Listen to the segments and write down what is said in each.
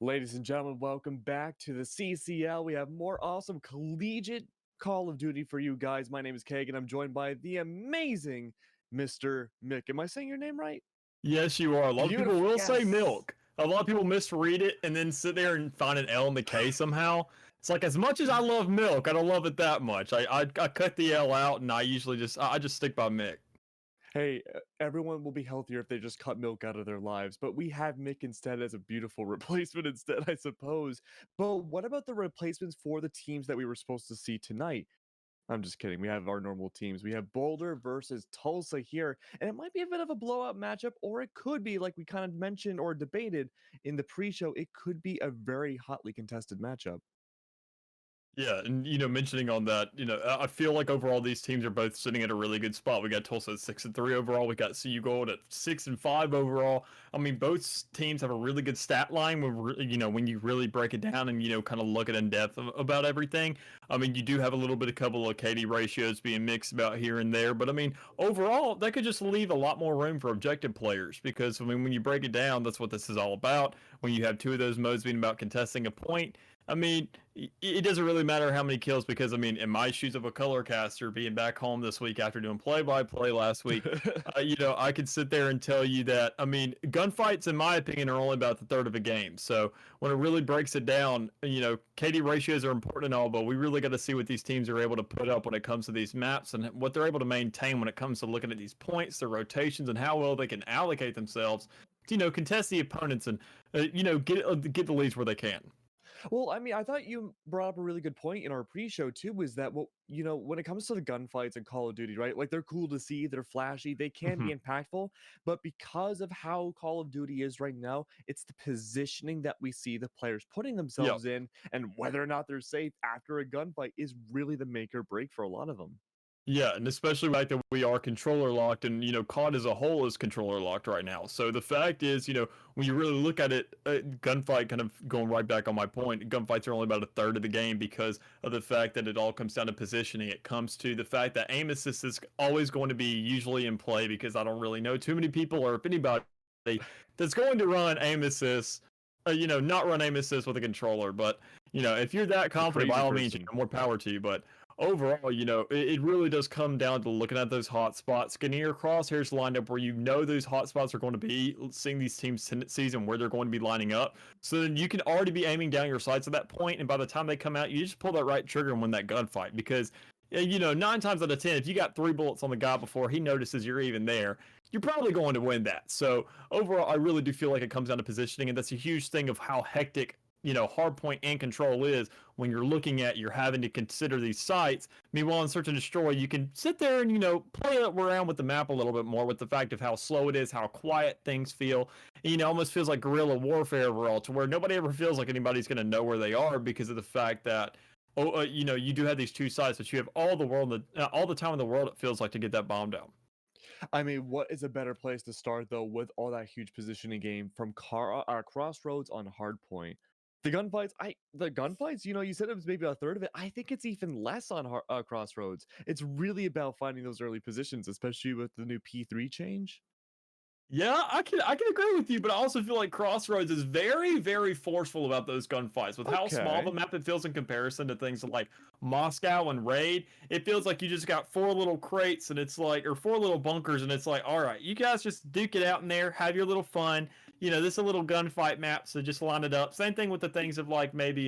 Ladies and gentlemen, welcome back to the CCL. We have more awesome collegiate Call of Duty for you guys. My name is Kagan. I'm joined by the amazing Mr. Mick. Am I saying your name right? Yes, you are. A lot of people Beautiful. will say Yes. milk. A lot of people misread it and then sit there and find an L in the K somehow. It's like as much as I love milk, I don't love it that much. I cut the L out and I just stick by Mick. Hey, everyone will be healthier if they just cut milk out of their lives, but we have Mick instead as a beautiful replacement instead, I suppose. But what about the replacements for the teams that we were supposed to see tonight? I'm just kidding. We have our normal teams. We have Boulder versus Tulsa here, and it might be a bit of a blowout matchup, or it could be, like we kind of mentioned or debated in the pre show, it could be a very hotly contested matchup. Yeah, and mentioning on that, I feel like overall these teams are both sitting at a really good spot. We got Tulsa at 6-3 overall. We got CU Gold at 6-5 overall. I mean, both teams have a really good stat line when you really break it down and kind of look at in depth about everything. I mean, you do have a little bit, a couple of KD ratios being mixed about here and there, but I mean, overall that could just leave a lot more room for objective players because I mean, when you break it down, that's what this is all about. When you have two of those modes being about contesting a point. I mean, it doesn't really matter how many kills because I mean, in my shoes of a color caster, being back home this week after doing play-by-play last week, I could sit there and tell you that I mean, gunfights, in my opinion, are only about the third of a game. So when it really breaks it down, KD ratios are important and all, but we really got to see what these teams are able to put up when it comes to these maps and what they're able to maintain when it comes to looking at these points, their rotations, and how well they can allocate themselves to contest the opponents and get the leads where they can. Well, I mean, I thought you brought up a really good point in our pre-show too, was that when it comes to the gunfights in Call of Duty, right? Like they're cool to see, they're flashy, they can be impactful, but because of how Call of Duty is right now, it's the positioning that we see the players putting Yep. themselves in, and whether or not they're safe after a gunfight is really the make or break for a lot of them. Yeah, and especially the fact that we are controller locked and, COD as a whole is controller locked right now. So the fact is, when you really look at it, gunfight kind of going right back on my point, gunfights are only about a third of the game because of the fact that it all comes down to positioning. It comes to the fact that aim assist is always going to be usually in play because I don't really know too many people or if anybody that's going to run aim assist, not run aim assist with a controller. But, if you're that A confident, by crazy all means, person. more power to you. But overall, it really does come down to looking at those hot spots, getting your crosshairs lined up where those hot spots are going to be, seeing these teams' tendencies and where they're going to be lining up. So then you can already be aiming down your sights at that point, and by the time they come out, you just pull that right trigger and win that gunfight. Because, 9 times out of 10, if you got 3 bullets on the guy before he notices you're even there, you're probably going to win that. So overall, I really do feel like it comes down to positioning, and that's a huge thing of how hectic hard point and control is when you're having to consider these sites. Meanwhile, in Search and Destroy, you can sit there and, play around with the map a little bit more with the fact of how slow it is, how quiet things feel. Almost feels like guerrilla warfare overall to where nobody ever feels like anybody's going to know where they are because of the fact that, you do have these two sides, but you have all the time in the world, it feels like, to get that bomb down. I mean, what is a better place to start though with all that huge positioning game from Crossroads on Hardpoint? The gunfights, you said it was maybe a third of it. I think it's even less on Crossroads. It's really about finding those early positions, especially with the new P3 change. Yeah, I can agree with you, but I also feel like Crossroads is very, very forceful about those gunfights. With how small the Okay. map it feels in comparison to things like Moscow and Raid, it feels like you just got four little crates and it's like, or four little bunkers, and it's like, all right, you guys just duke it out in there, have your little fun. This is a little gunfight map, so just line it up. Same thing with the things of like maybe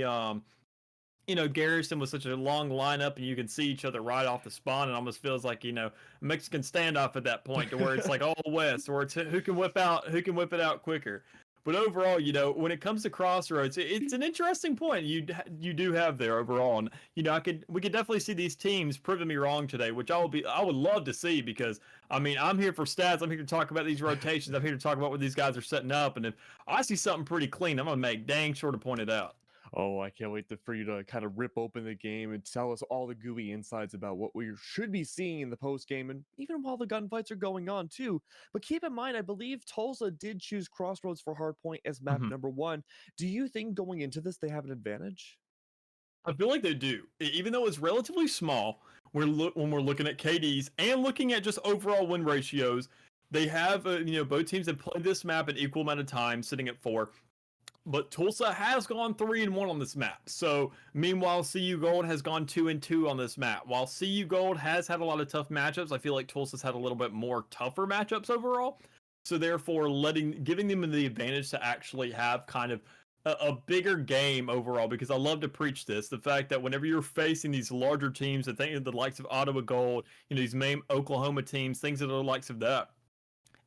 Garrison was such a long lineup, and you can see each other right off the spawn. It almost feels like Mexican standoff at that point, to where it's like all west, where it's who can whip it out quicker. But overall, when it comes to Crossroads, it's an interesting point you do have there overall, and we could definitely see these teams proving me wrong today, which I would love to see because I mean I'm here for stats, I'm here to talk about these rotations, I'm here to talk about what these guys are setting up, and if I see something pretty clean, I'm gonna make dang sure to point it out. Oh, I can't wait for you to kind of rip open the game and tell us all the gooey insides about what we should be seeing in the post game, and even while the gunfights are going on too. But keep in mind, I believe Tulsa did choose Crossroads for Hardpoint as map Mhm. number one. Do you think going into this they have an advantage? I feel like they do, even though it's relatively small. When we're looking at KDs and looking at just overall win ratios, they have both teams have played this map an equal amount of time, sitting at 4. but Tulsa has gone 3-1 on this map. So meanwhile, CU Gold has gone 2-2 on this map. While CU Gold has had a lot of tough matchups, I feel like Tulsa's had a little bit more tougher matchups overall. So therefore, giving them the advantage to actually have kind of a bigger game overall, because I love to preach this, the fact that whenever you're facing these larger teams, the likes of Ottawa Gold, these main Oklahoma teams, things that are the likes of that,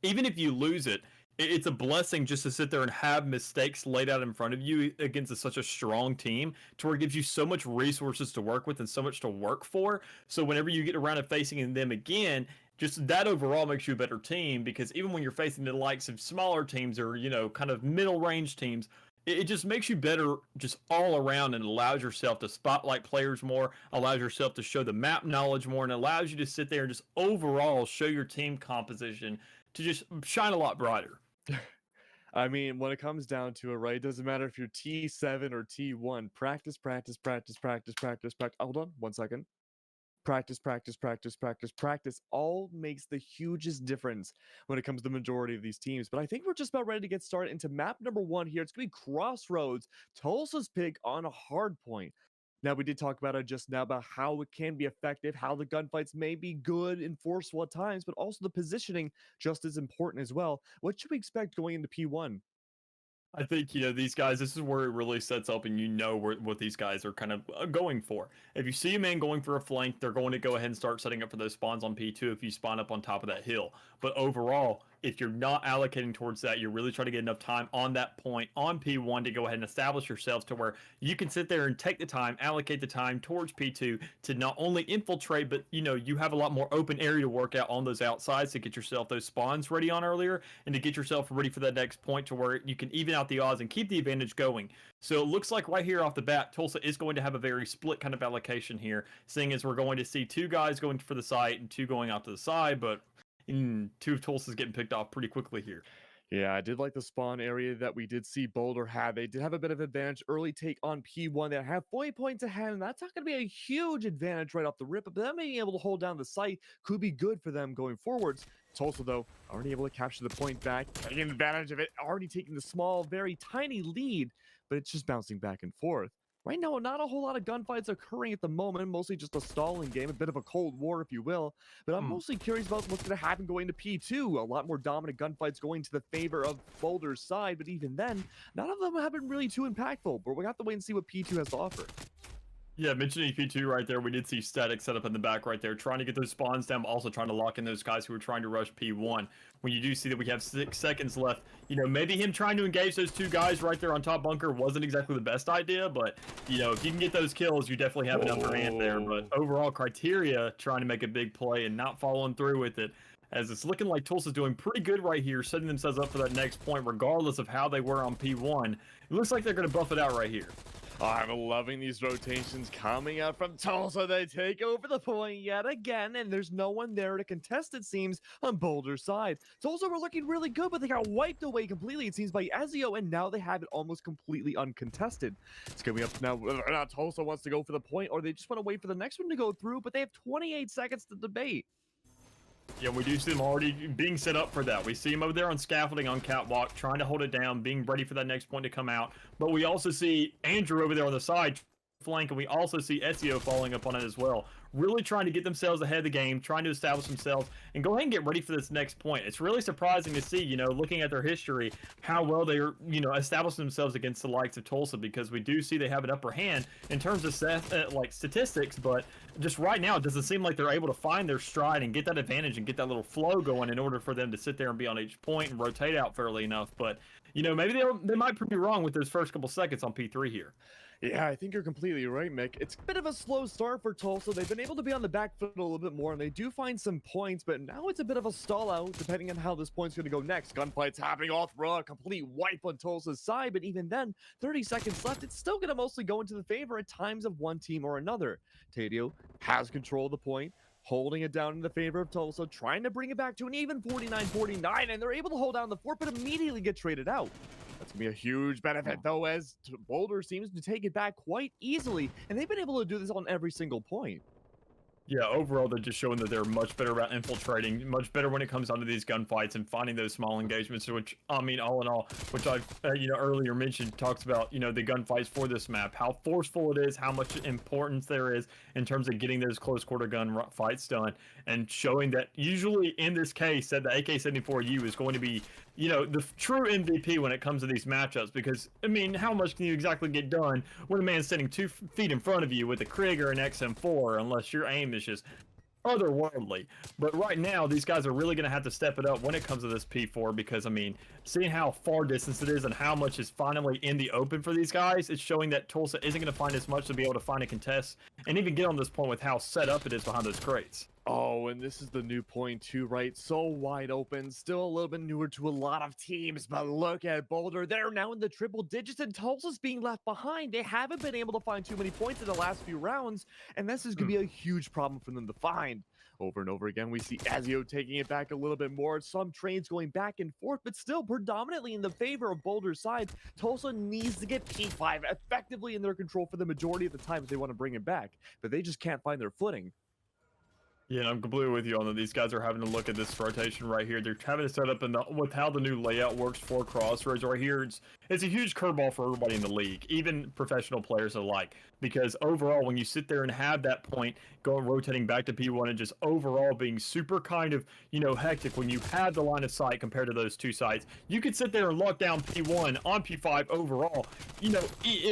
even if you lose it, it's a blessing just to sit there and have mistakes laid out in front of you against such a strong team, to where it gives you so much resources to work with and so much to work for. So whenever you get around to facing them again, just that overall makes you a better team, because even when you're facing the likes of smaller teams or, kind of middle range teams, it just makes you better just all around, and allows yourself to spotlight players more, allows yourself to show the map knowledge more, and allows you to sit there and just overall show your team composition to just shine a lot brighter. I mean, when it comes down to it, right, it doesn't matter if you're T7 or T1. Practice, practice, practice, practice, practice, practice. Hold on 1 second. Practice, practice, practice, practice, practice all makes the hugest difference when it comes to the majority of these teams. But I think we're just about ready to get started into map number 1 here. It's going to be Crossroads, Tulsa's pick on a hard point. Now, we did talk about it just now about how it can be effective, how the gunfights may be good and forceful at times, but also the positioning just as important as well. What should we expect going into P1? I think, these guys, this is where it really sets up, and what these guys are kind of going for. If you see a man going for a flank, they're going to go ahead and start setting up for those spawns on P2 if you spawn up on top of that hill. But overall, if you're not allocating towards that, you're really trying to get enough time on that point on P1 to go ahead and establish yourselves to where you can sit there and take the time, allocate the time towards P2 to not only infiltrate, but you have a lot more open area to work out on those outsides to get yourself those spawns ready on earlier, and to get yourself ready for that next point to where you can even out the odds and keep the advantage going. So it looks like right here off the bat, Tulsa is going to have a very split kind of allocation here, seeing as we're going to see 2 guys going for the site and 2 going out to the side, but 2 of Tulsa's getting picked off pretty quickly here. Yeah, I did like the spawn area that we did see Boulder have. They did have a bit of advantage early take on P1. They have 40 points ahead, and that's not going to be a huge advantage right off the rip, but them being able to hold down the site could be good for them going forwards. Tulsa, though, already able to capture the point back, taking advantage of it, already taking the small, very tiny lead, but it's just bouncing back and forth. Right now, not a whole lot of gunfights occurring at the moment, mostly just a stalling game, a bit of a cold war, if you will. But I'm mostly curious about what's going to happen going to P2. A lot more dominant gunfights going to the favor of Boulder's side, but even then, none of them have been really too impactful. But we have to wait and see what P2 has to offer. Yeah, mentioning P2 right there, we did see Static set up in the back right there, trying to get those spawns down, but also trying to lock in those guys who were trying to rush P1. When you do see that we have 6 seconds left, maybe him trying to engage those 2 guys right there on top bunker wasn't exactly the best idea, but, if you can get those kills, you definitely have an upper hand there. But overall, Criteria trying to make a big play and not following through with it, as it's looking like Tulsa's doing pretty good right here, setting themselves up for that next point, regardless of how they were on P1. It looks like they're going to buff it out right here. I'm loving these rotations coming out from Tulsa. They take over the point yet again, and there's no one there to contest, it seems, on Boulder's side. Tulsa were looking really good, but they got wiped away completely, it seems, by Ezio, and now they have it almost completely uncontested. It's coming up now whether or not Tulsa wants to go for the point, or they just want to wait for the next one to go through, but they have 28 seconds to debate. Yeah, we do see them already being set up for that. We see him over there on scaffolding on catwalk, trying to hold it down, being ready for that next point to come out. But we also see Andrew over there on the side flank, and we also see Ezio following up on it as well. Really trying to get themselves ahead of the game, trying to establish themselves, and go ahead and get ready for this next point. It's really surprising to see, looking at their history, how well they're, establishing themselves against the likes of Tulsa, because we do see they have an upper hand in terms of statistics, but just right now, it doesn't seem like they're able to find their stride and get that advantage and get that little flow going in order for them to sit there and be on each point and rotate out fairly enough. But, maybe they might prove me wrong with those first couple seconds on P3 here. Yeah, I think you're completely right, Mick. It's a bit of a slow start for Tulsa. They've been able to be on the back foot a little bit more, and they do find some points, but now it's a bit of a stall out, depending on how this point's going to go next. Gunfights happening all throughout, a complete wipe on Tulsa's side, but even then, 30 seconds left, it's still going to mostly go into the favor at times of one team or another. Tadio has control of the point, holding it down in the favor of Tulsa, trying to bring it back to an even 49-49, and they're able to hold down the fort, but immediately get traded out. That's going to be a huge benefit, though, as Boulder seems to take it back quite easily, and they've been able to do this on every single point. Yeah, overall, they're just showing that they're much better about infiltrating, much better when it comes down to these gunfights and finding those small engagements, which, I mean, all in all, which I've, earlier mentioned, talks about, the gunfights for this map, how forceful it is, how much importance there is in terms of getting those close quarter gun fights done, and showing that usually in this case, that the AK-74U is going to be, the true MVP when it comes to these matchups, because, I mean, how much can you exactly get done when a man's standing 2 feet in front of you with a Krig or an XM4, unless your aim is just otherworldly. But right now, these guys are really going to have to step it up when it comes to this P4, because, I mean, seeing how far distance it is and how much is finally in the open for these guys, it's showing that Tulsa isn't going to find as much to be able to find a contest and even get on this point with how set up it is behind those crates. Oh, and this is the new point too, right? So wide open, still a little bit newer to a lot of teams, but look at Boulder. They're now in the triple digits, and Tulsa's being left behind. They haven't been able to find too many points in the last few rounds, and this is going to be a huge problem for them to find. Over and over again, we see Ezio taking it back a little bit more. Some trades going back and forth, but still predominantly in the favor of Boulder's side. Tulsa needs to get P5 effectively in their control for the majority of the time if they want to bring it back, but they just can't find their footing. Yeah, and I'm completely with you on that. These guys are having to look at this rotation right here. They're having to set up with how the new layout works for Crossroads right here. It's a huge curveball for everybody in the league, even professional players alike. Because overall, when you sit there and have that point going rotating back to P1 and just overall being super kind of, hectic when you have the line of sight compared to those two sides, you could sit there and lock down P1 on P5 overall,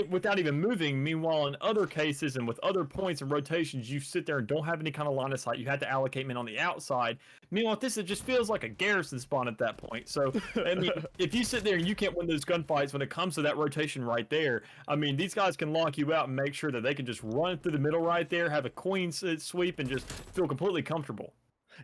without even moving. Meanwhile, in other cases and with other points and rotations, you sit there and don't have any kind of line of sight. You had to allocate men on the outside. Meanwhile, this, it just feels like a garrison spawn at that point. So, I mean, if you sit there and you can't win those gunfights when it comes to that rotation right there, I mean, these guys can lock you out and make sure that they can just run through the middle right there, have a queen sweep, and just feel completely comfortable.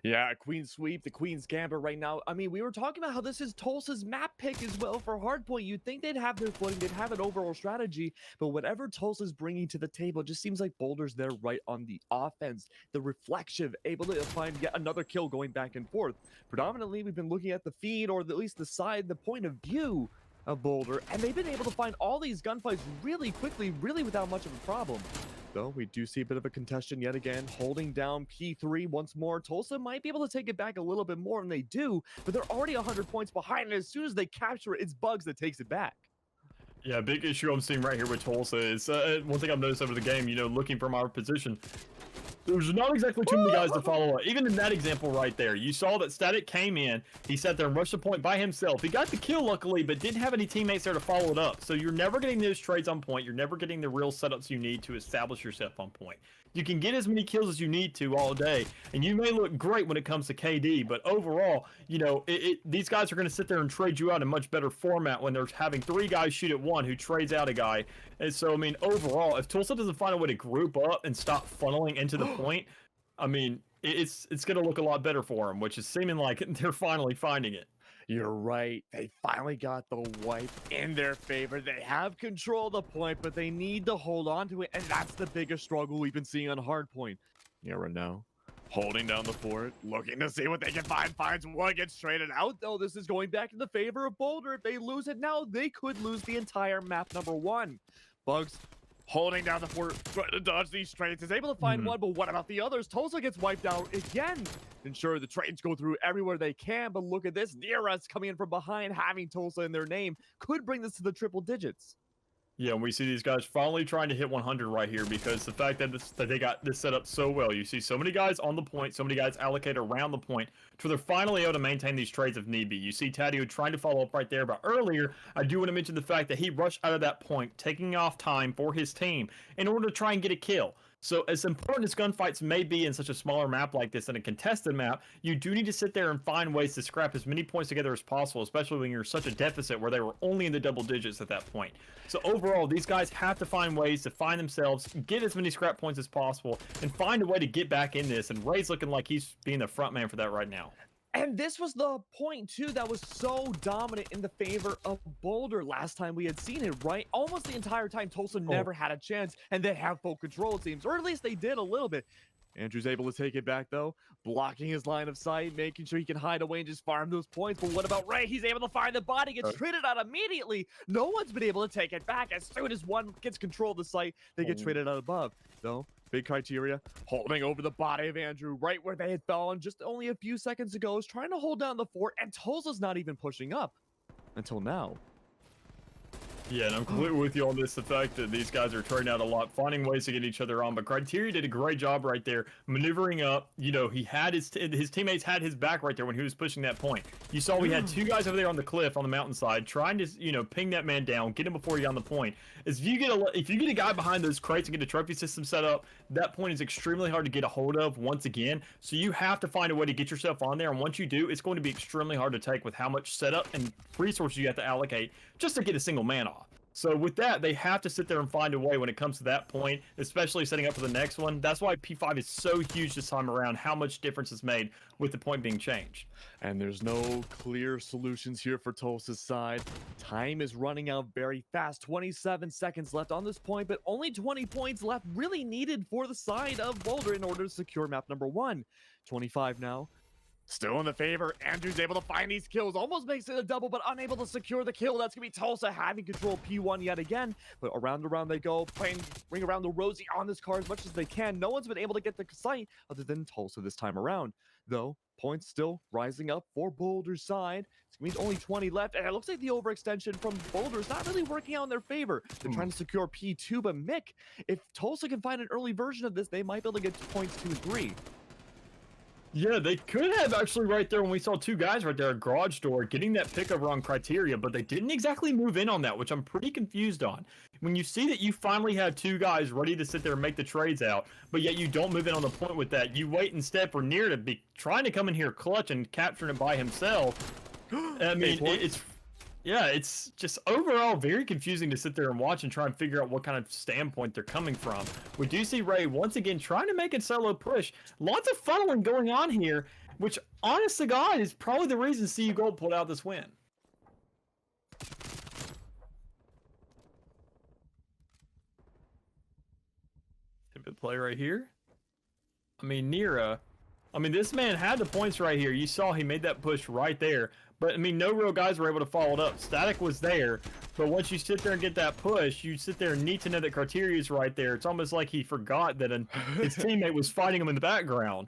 Yeah, Queen Sweep, the Queen's Gambit right now. I mean, we were talking about how this is Tulsa's map pick as well for Hardpoint. You'd think they'd have their footing, they'd have an overall strategy, but whatever Tulsa's bringing to the table, it just seems like Boulder's there right on the offense. The reflection, able to find yet another kill going back and forth. Predominantly, we've been looking at the feed, or at least the side, the point of view of Boulder, and they've been able to find all these gunfights really quickly, really without much of a problem. Though we do see a bit of a contention yet again, holding down P3 once more. Tulsa might be able to take it back a little bit more, and they do, but they're already 100 points behind, and as soon as they capture it, it's Bugs that takes it back. Yeah, big issue I'm seeing right here with Tulsa is, one thing I've noticed over the game, looking from our position, there's not exactly too many guys to follow up. Even in that example right there, you saw that Static came in, he sat there and rushed the point by himself. He got the kill luckily, but didn't have any teammates there to follow it up. So you're never getting those trades on point. You're never getting the real setups you need to establish yourself on point. You can get as many kills as you need to all day, and you may look great when it comes to KD, but overall, these guys are going to sit there and trade you out in much better format when they're having 3 guys shoot at one who trades out a guy. And so, I mean, overall, if Tulsa doesn't find a way to group up and stop funneling into the point, I mean, it's going to look a lot better for them, which is seeming like they're finally finding it. You're right. They finally got the wipe in their favor. They have control of the point, but they need to hold on to it, and that's the biggest struggle we've been seeing on Hardpoint. Yara now holding down the fort, looking to see what they can find. Finds one, gets traded out, though. This is going back in the favor of Boulder. If they lose it now, they could lose the entire map number 1. Bugs holding down the fort, trying to dodge these trades. Is able to find one, but what about the others? Tulsa gets wiped out again. And sure, the trades go through everywhere they can, but look at this. Nearest coming in from behind, having Tulsa in their name, could bring this to the triple digits. Yeah, and we see these guys finally trying to hit 100 right here, because the fact that they got this set up so well. You see so many guys on the point, so many guys allocated around the point, so they're finally able to maintain these trades if need be. You see Tadio trying to follow up right there, but earlier, I do want to mention the fact that he rushed out of that point, taking off time for his team in order to try and get a kill. So as important as gunfights may be in such a smaller map like this, in a contested map, you do need to sit there and find ways to scrap as many points together as possible, especially when you're such a deficit where they were only in the double digits at that point. So overall, these guys have to find ways to find themselves, get as many scrap points as possible, and find a way to get back in this. And Ray's looking like he's being the front man for that right now. And this was the point, too, that was so dominant in the favor of Boulder last time we had seen it, right? Almost the entire time, Tulsa never had a chance, and they have full control, it seems. Or at least they did a little bit. Andrew's able to take it back, though, blocking his line of sight, making sure he can hide away and just farm those points. But what about Ray? He's able to find the body, gets traded out immediately. No one's been able to take it back. As soon as one gets control of the site, they get traded out above. Though, Big criteria, holding over the body of Andrew right where they had fallen just only a few seconds ago, is trying to hold down the fort, and Tulsa's not even pushing up until now. Yeah, and I'm completely with you on this. The fact that these guys are trading out a lot, finding ways to get each other on. But Criteria did a great job right there, maneuvering up. You know, he had his teammates had his back right there when he was pushing that point. You saw we had two guys over there on the cliff on the mountainside trying to, you know, ping that man down, get him before he got on the point. If you get a guy behind those crates and get a trophy system set up, that point is extremely hard to get a hold of once again. So you have to find a way to get yourself on there, and once you do, it's going to be extremely hard to take with how much setup and resources you have to allocate just to get a single man off. So with that, they have to sit there and find a way when it comes to that point, especially setting up for the next one. That's why P5 is so huge this time around, how much difference is made with the point being changed. And there's no clear solutions here for Tulsa's side. Time is running out very fast. 27 seconds left on this point, but only 20 points left really needed for the side of Boulder in order to secure map number 1. 25 now. Still in the favor. Andrew's able to find these kills. Almost makes it a double, but unable to secure the kill. That's going to be Tulsa having control of P1 yet again. But around and around they go, playing ring around the rosy on this car as much as they can. No one's been able to get the sight other than Tulsa this time around. Though, points still rising up for Boulder's side. It's going to be only 20 left, and it looks like the overextension from Boulder's not really working out in their favor. They're trying to secure P2, but Mick, if Tulsa can find an early version of this, they might be able to get points 2 and 3. Yeah, they could have actually right there when we saw two guys right there at garage door getting that pick over on Criteria, but they didn't exactly move in on that, which I'm pretty confused on. When you see that you finally have two guys ready to sit there and make the trades out, but yet you don't move in on the point with that, you wait instead for Near to be trying to come in here clutch and capturing it by himself. I mean, it's just overall very confusing to sit there and watch and try and figure out what kind of standpoint they're coming from. We do see Ray once again trying to make a solo push. Lots of funneling going on here, which honest to God is probably the reason CU Gold pulled out this win. Timid play right here. I mean, Nira. I mean, this man had the points right here. You saw he made that push right there. But, I mean, no real guys were able to follow it up. Static was there. But once you sit there and get that push, you sit there and need to know that Criteria is right there. It's almost like he forgot that his teammate was fighting him in the background.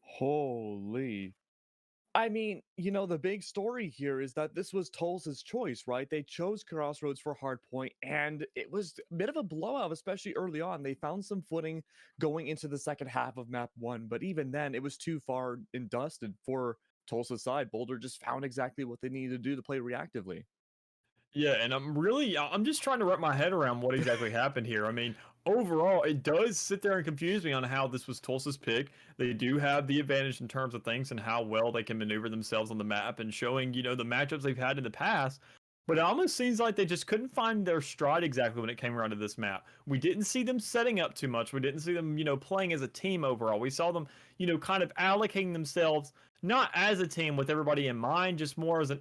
Holy. I mean, you know, the big story here is that this was Tulsa's choice, right? They chose Crossroads for Hardpoint, and it was a bit of a blowout, especially early on. They found some footing going into the second half of map 1, but even then, it was too far and dusted for Tulsa's side. Boulder just found exactly what they needed to do to play reactively. Yeah, and I'm just trying to wrap my head around what exactly happened here. I mean, overall, it does sit there and confuse me on how this was Tulsa's pick. They do have the advantage in terms of things and how well they can maneuver themselves on the map and showing, you know, the matchups they've had in the past. But it almost seems like they just couldn't find their stride exactly when it came around to this map. We didn't see them setting up too much. We didn't see them, you know, playing as a team overall. We saw them, you know, kind of allocating themselves not as a team with everybody in mind, just more as an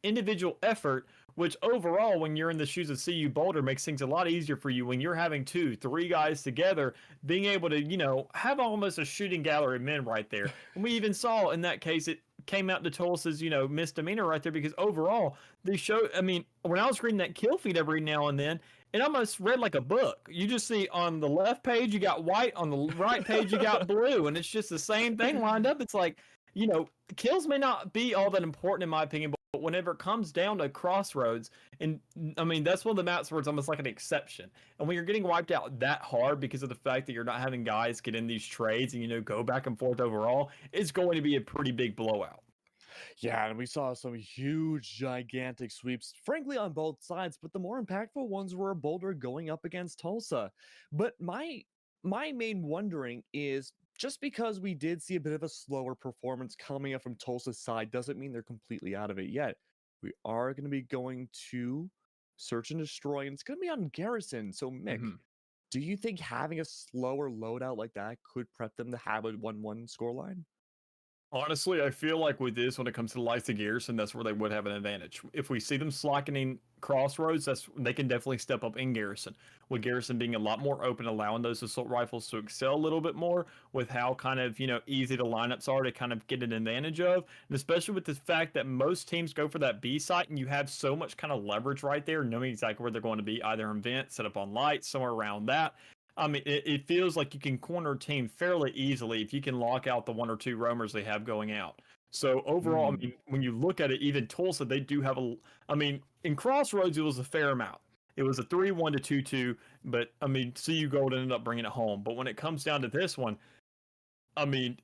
individual effort, which overall, when you're in the shoes of CU Boulder, makes things a lot easier for you when you're having 2, 3 guys together, being able to, you know, have almost a shooting gallery of men right there. And we even saw in that case, it came out to Tulsa's, you know, misdemeanor right there, because overall, they show, I mean, when I was reading that kill feed every now and then, it almost read like a book. You just see on the left page, you got white, on the right page, you got blue, and it's just the same thing lined up. It's like, you know, kills may not be all that important in my opinion, but whenever it comes down to Crossroads, and I mean, that's one of the maps where it's almost like an exception. And when you're getting wiped out that hard because of the fact that you're not having guys get in these trades and, you know, go back and forth overall, it's going to be a pretty big blowout. Yeah, and we saw some huge, gigantic sweeps, frankly, on both sides, but the more impactful ones were Boulder going up against Tulsa. But my main wondering is, just because we did see a bit of a slower performance coming up from Tulsa's side doesn't mean they're completely out of it yet. We are going to be going to Search and Destroy, and it's going to be on Garrison. So, Mick, do you think having a slower loadout like that could prep them to have a 1-1 scoreline? Honestly, I feel like with this, when it comes to the likes of Garrison, that's where they would have an advantage. If we see them slackening Crossroads, they can definitely step up in Garrison. With Garrison being a lot more open, allowing those assault rifles to excel a little bit more with how kind of, you know, easy the lineups are to kind of get an advantage of. And especially with the fact that most teams go for that B site and you have so much kind of leverage right there, knowing exactly where they're going to be, either in vent, set up on light, somewhere around that. I mean, it feels like you can corner a team fairly easily if you can lock out the one or two roamers they have going out. So overall, I Mm. mean, when you look at it, even Tulsa, they do have I mean, in Crossroads, it was a fair amount. It was a 3-1 to 2-2, but I mean, CU Gold ended up bringing it home. But when it comes down to this one, I mean,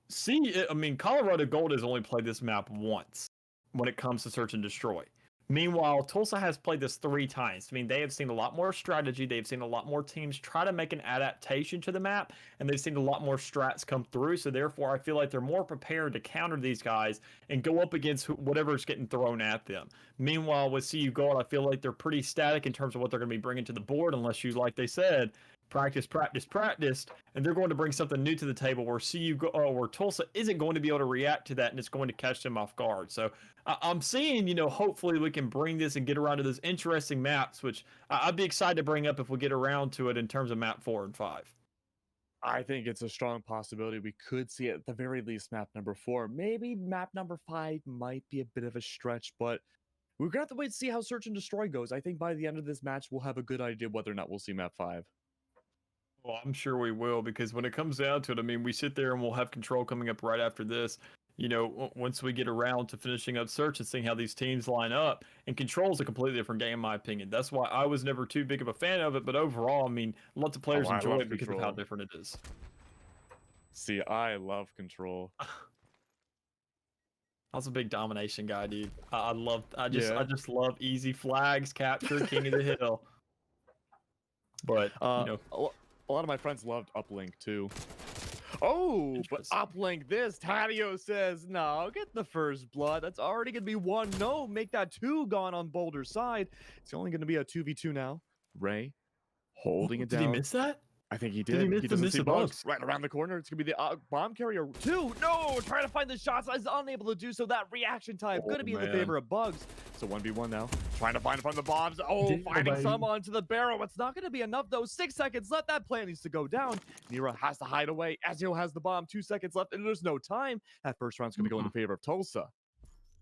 Colorado Gold has only played this map once when it comes to search and destroy. Meanwhile, Tulsa has played this 3 times. I mean, they have seen a lot more strategy. They've seen a lot more teams try to make an adaptation to the map, and they've seen a lot more strats come through. So therefore, I feel like they're more prepared to counter these guys and go up against whatever's getting thrown at them. Meanwhile, with CU Gold, I feel like they're pretty static in terms of what they're going to be bringing to the board, unless you, like they said, practice, practice, practice, and they're going to bring something new to the table where where Tulsa isn't going to be able to react to that, and it's going to catch them off guard. So I'm seeing, hopefully we can bring this and get around to those interesting maps, which I'd be excited to bring up if we get around to it in terms of map 4 and 5. I think it's a strong possibility we could see at the very least map number 4. Maybe map number 5 might be a bit of a stretch, but we're gonna have to wait to see how Search and Destroy goes. I think by the end of this match, we'll have a good idea whether or not we'll see map 5. Well, I'm sure we will, because when it comes down to it, I mean, we sit there and we'll have control coming up right after this. Once we get around to finishing up search and seeing how these teams line up, and control is a completely different game, in my opinion. That's why I was never too big of a fan of it. But overall, I mean, lots of Oh, players I enjoy love it because of how Control. different it is. See, I love Control. I was a big domination guy, dude. I Yeah. just love easy flags, capture, king of the hill. But A lot of my friends loved Uplink too. Oh, but interesting. Uplink this. Tadio says, no, get the first blood. That's already going to be 1. No, make that 2 gone on Boulder's side. It's only going to be a 2v2 now. Ray holding it Did he down. miss that? I think he Did he did. miss He the doesn't miss see the bugs. bugs? Right around the corner. It's going to be the bomb carrier 2. No, trying to find the shots. Is unable to do so. That reaction time going to be in the favor of bugs. So 1v1 now. Trying to find from the bombs. Oh, finding some onto the barrel. It's not going to be enough, though. 6 seconds left. That plan needs to go down. Nira has to hide away. Ezio has the bomb. 2 seconds left, and there's no time. That first round's going to go in the favor of Tulsa.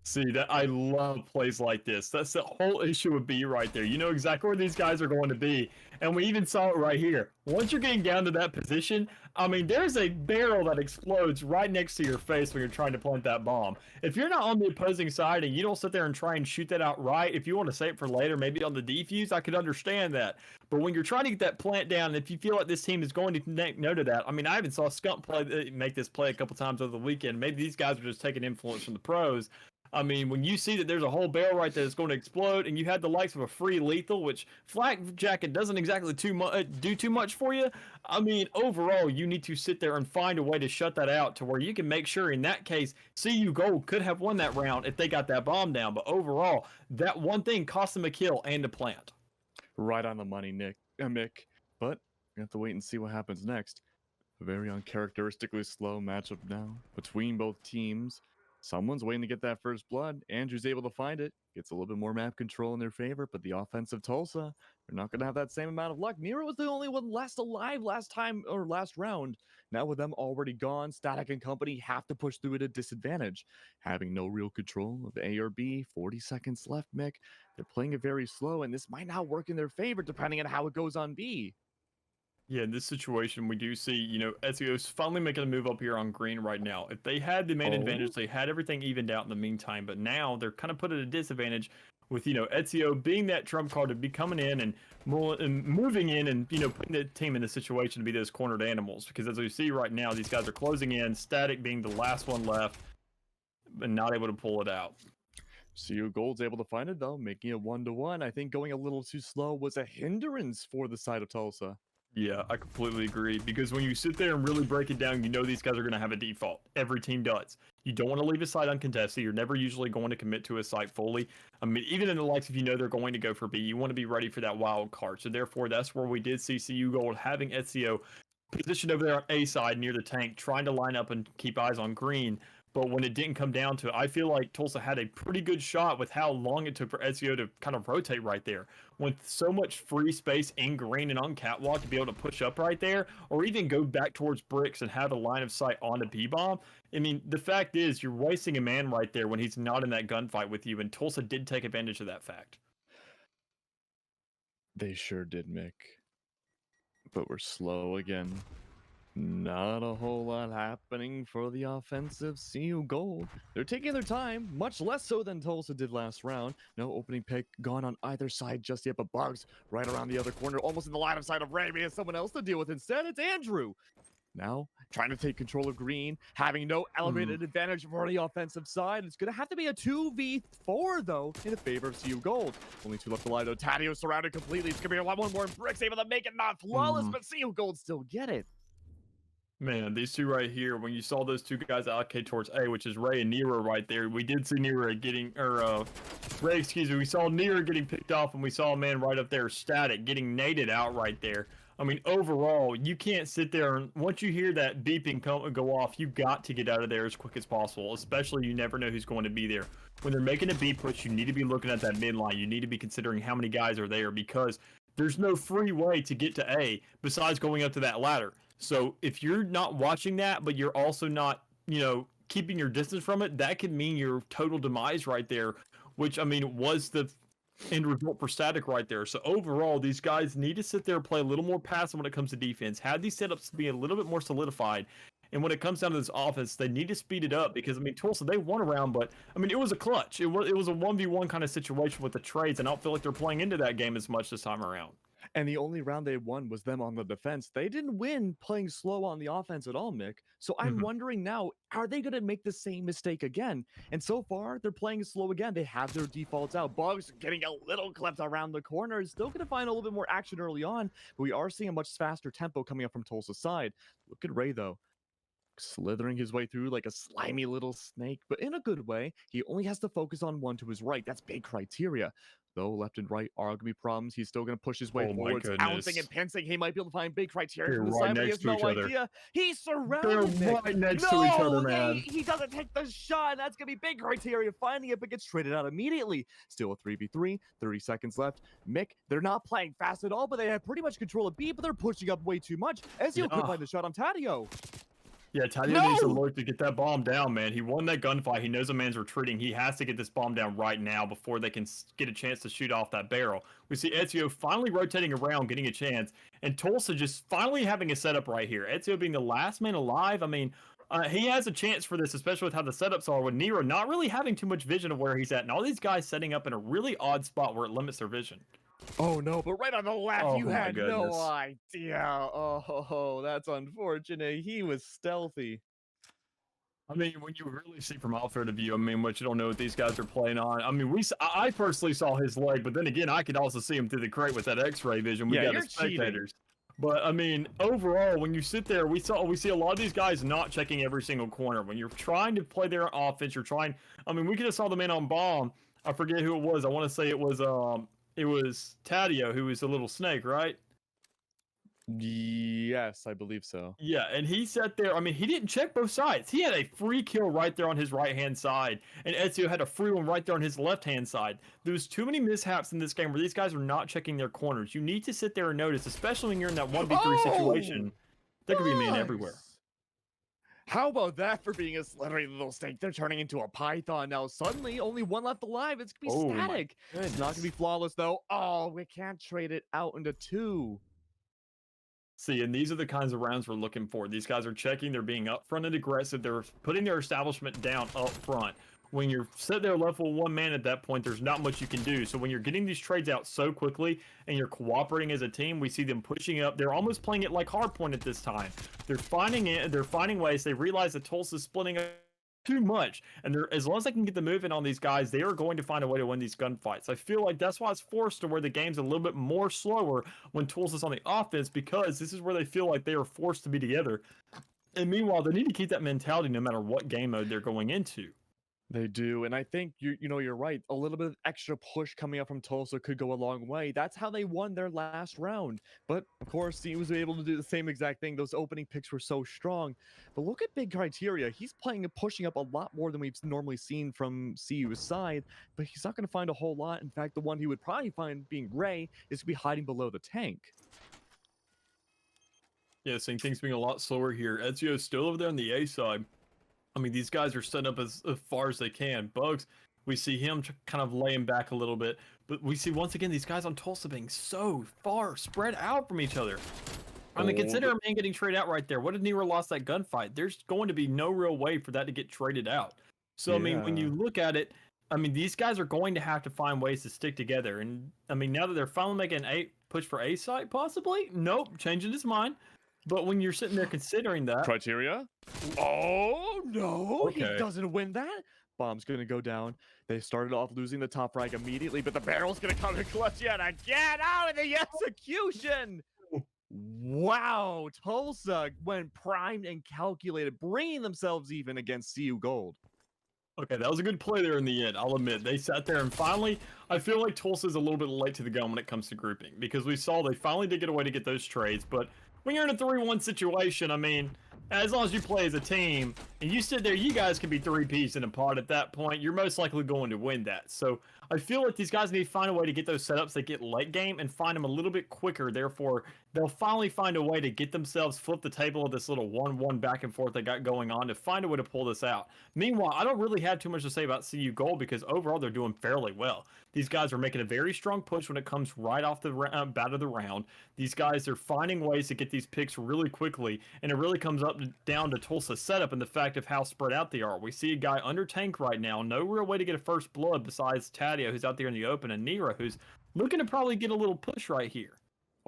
See, that I love plays like this. That's the whole issue with B right there. You know exactly where these guys are going to be. And we even saw it right here. Once you're getting down to that position, I mean, there's a barrel that explodes right next to your face when you're trying to plant that bomb. If you're not on the opposing side and you don't sit there and try and shoot that out right, if you want to save it for later, maybe on the defuse, I could understand that. But when you're trying to get that plant down, and if you feel like this team is going to take note of that, I mean, I even saw Skunk make this play a couple times over the weekend. Maybe these guys are just taking influence from the pros. I mean, when you see that there's a whole barrel right there that's going to explode, and you had the likes of a free lethal, which Flak Jacket doesn't exactly do too much for you. I mean, overall, you need to sit there and find a way to shut that out to where you can make sure in that case, CU Gold could have won that round if they got that bomb down. But overall, that one thing cost them a kill and a plant. Right on the money, Mick. But we have to wait and see what happens next. A very uncharacteristically slow matchup now between both teams. Someone's waiting to get that first blood. Andrew's able to find it. Gets a little bit more map control in their favor, but the offensive Tulsa, they're not going to have that same amount of luck. Nero was the only one last alive last round. Now with them already gone, Static and company have to push through at a disadvantage. Having no real control of A or B, 40 seconds left, Mick. They're playing it very slow, and this might not work in their favor depending on how it goes on B. Yeah, in this situation, we do see, Ezio's finally making a move up here on green right now. If they had the main advantage, they had everything evened out in the meantime, but now they're kind of put at a disadvantage with, Ezio being that trump card to be coming in and moving in and, putting the team in the situation to be those cornered animals. Because as we see right now, these guys are closing in, Static being the last one left, and not able to pull it out. CU Gold's able to find it, though, making it 1-1. I think going a little too slow was a hindrance for the side of Tulsa. Yeah, I completely agree, because when you sit there and really break it down, these guys are going to have a default. Every team does. You don't want to leave a site uncontested. You're never usually going to commit to a site fully. I mean, even in the likes, if they're going to go for B, you want to be ready for that wild card. So therefore, that's where we did see CU Gold having Ezio positioned over there on A side near the tank, trying to line up and keep eyes on green. But when it didn't come down to it, I feel like Tulsa had a pretty good shot with how long it took for Ezio to kind of rotate right there. With so much free space in green and on catwalk to be able to push up right there, or even go back towards bricks and have a line of sight on the B-bomb. I mean, the fact is, you're wasting a man right there when he's not in that gunfight with you, and Tulsa did take advantage of that fact. They sure did, Mick. but we're slow again. Not a whole lot happening for the offensive CU Gold. They're taking their time, much less so than Tulsa did last round. No opening pick gone on either side just yet, but Bugs right around the other corner, almost in the line of sight of Ray. He has someone else to deal with instead. It's Andrew. Now, trying to take control of green, having no elevated advantage for the offensive side. It's going to have to be a 2v4, though, in the favor of CU Gold. Only two left alive, though. Tadio surrounded completely. It's going to be a lot more. Bricks able to make it not flawless, but CU Gold still get it. Man, these two right here, when you saw those two guys allocate towards A, which is Ray and Nero right there, we did see Nero getting, Ray, excuse me, we saw Nero getting picked off, and we saw a man right up there, Static, getting naded out right there. I mean, overall, you can't sit there, and once you hear that beeping go off, you got to get out of there as quick as possible, especially you never know who's going to be there. When they're making a B push, you need to be looking at that midline. You need to be considering how many guys are there, because there's no free way to get to A besides going up to that ladder. So if you're not watching that, but you're also not, keeping your distance from it, that could mean your total demise right there, which, I mean, was the end result for Static right there. So overall, these guys need to sit there and play a little more passive when it comes to defense, have these setups be a little bit more solidified. And when it comes down to this offense, they need to speed it up because, I mean, Tulsa, they won a round, but, I mean, it was a clutch. It was a 1v1 kind of situation with the trades, and I don't feel like they're playing into that game as much this time around. And the only round they won was them on the defense. They didn't win playing slow on the offense at all, Mick. So I'm wondering now, are they going to make the same mistake again? And so far, they're playing slow again. They have their defaults out. Bugs getting a little clipped around the corner. Still going to find a little bit more action early on, but we are seeing a much faster tempo coming up from Tulsa's side. Look at Ray, though. Slithering his way through like a slimy little snake, but in a good way. He only has to focus on one to his right. That's big criteria. Though left and right are going to be problems, he's still going to push his way forwards, ouncing and pincing. He might be able to find big criteria from the side, but he has no idea. He's surrounded. They're right next to each other, man. He doesn't take the shot, and that's going to be big criteria. Finding it, but gets traded out immediately. Still a 3v3, 30 seconds left. Mick, they're not playing fast at all, but they have pretty much control of B, but they're pushing up way too much. Ezio could find the shot on Tadio. Yeah, Tadio needs to look to get that bomb down, man. He won that gunfight. He knows a man's retreating. He has to get this bomb down right now before they can get a chance to shoot off that barrel. We see Ezio finally rotating around, getting a chance, and Tulsa just finally having a setup right here. Ezio being the last man alive. I mean, he has a chance for this, especially with how the setups are, with Nero not really having too much vision of where he's at, and all these guys setting up in a really odd spot where it limits their vision. Oh no, but right on the left, you had no idea. Oh, that's unfortunate. He was stealthy. I mean, when you really see from outfield view, I mean, what you don't know what these guys are playing on. I mean, I personally saw his leg, but then again, I could also see him through the crate with that X-ray vision. We got the spectators. But I mean, overall, when you sit there, we see a lot of these guys not checking every single corner. When you're trying to play their offense, you're trying. I mean, we could have saw the man on bomb. I forget who it was. I want to say it was Tadio, who was a little snake, right? Yes, I believe so. Yeah, and he sat there. I mean, he didn't check both sides. He had a free kill right there on his right-hand side, and Ezio had a free one right there on his left-hand side. There's too many mishaps in this game where these guys are not checking their corners. You need to sit there and notice, especially when you're in that 1v3 situation. There could be a man everywhere. How about that for being a slithering little snake? They're turning into a python now. Suddenly, only one left alive. It's going to be Static. It's not going to be flawless, though. Oh, we can't trade it out into two. See, and these are the kinds of rounds we're looking for. These guys are checking. They're being upfront and aggressive. They're putting their establishment down up front. When you're sitting there left with one man at that point, there's not much you can do. So when you're getting these trades out so quickly and you're cooperating as a team, we see them pushing up. They're almost playing it like hardpoint at this time. They're finding ways. They realize that Tulsa's splitting up too much, and as long as they can get the movement on these guys, they are going to find a way to win these gunfights. I feel like that's why it's forced to where the game's a little bit more slower when Tulsa's on the offense, because this is where they feel like they are forced to be together. And meanwhile, they need to keep that mentality no matter what game mode they're going into. They do, and I think you're right. A little bit of extra push coming up from Tulsa could go a long way. That's how they won their last round. But of course, he was able to do the same exact thing. Those opening picks were so strong. But look at big criteria. He's playing and pushing up a lot more than we've normally seen from CU's side. But he's not going to find a whole lot. In fact, the one he would probably find, being Ray, is to be hiding below the tank. Yeah, seeing things being a lot slower here. Ezio's still over there on the A side. I mean, these guys are set up as far as they can. Bugs, we see him kind of laying back a little bit. But we see, once again, these guys on Tulsa being so far spread out from each other. I mean, Oh, consider a man getting traded out right there. What if Nero lost that gunfight? There's going to be no real way for that to get traded out. So, I mean, when yeah. you look at it, I mean, these guys are going to have to find ways to stick together. And, I mean, now that they're finally making a push for A site, possibly? Nope, changing his mind. But when you're sitting there considering that, Criteria? Oh, no, he okay. doesn't win that. Bomb's going to go down. They started off losing the top frag immediately, but the barrel's going to come and clutch yet again. Oh, and the execution. Wow, Tulsa went primed and calculated, bringing themselves even against CU Gold. Okay, that was a good play there in the end. I'll admit they sat there and finally, I feel like Tulsa's a little bit late to the gun when it comes to grouping because we saw they finally did get a way to get those trades. But when you're in a 3-1 situation, I mean, as long as you play as a team and you sit there, you guys can be 3-piece in a pod at that point. You're most likely going to win that. So I feel like these guys need to find a way to get those setups that get late game and find them a little bit quicker. Therefore, they'll finally find a way to get themselves flip the table of this little 1-1 back and forth they got going on to find a way to pull this out. Meanwhile, I don't really have too much to say about CU Gold because overall they're doing fairly well. These guys are making a very strong push when it comes right off the bat of the round. These guys are finding ways to get these picks really quickly, and it really comes up down to Tulsa's setup and the fact of how spread out they are. We see a guy under tank right now, no real way to get a first blood besides Tadio, who's out there in the open, and Nero, who's looking to probably get a little push right here.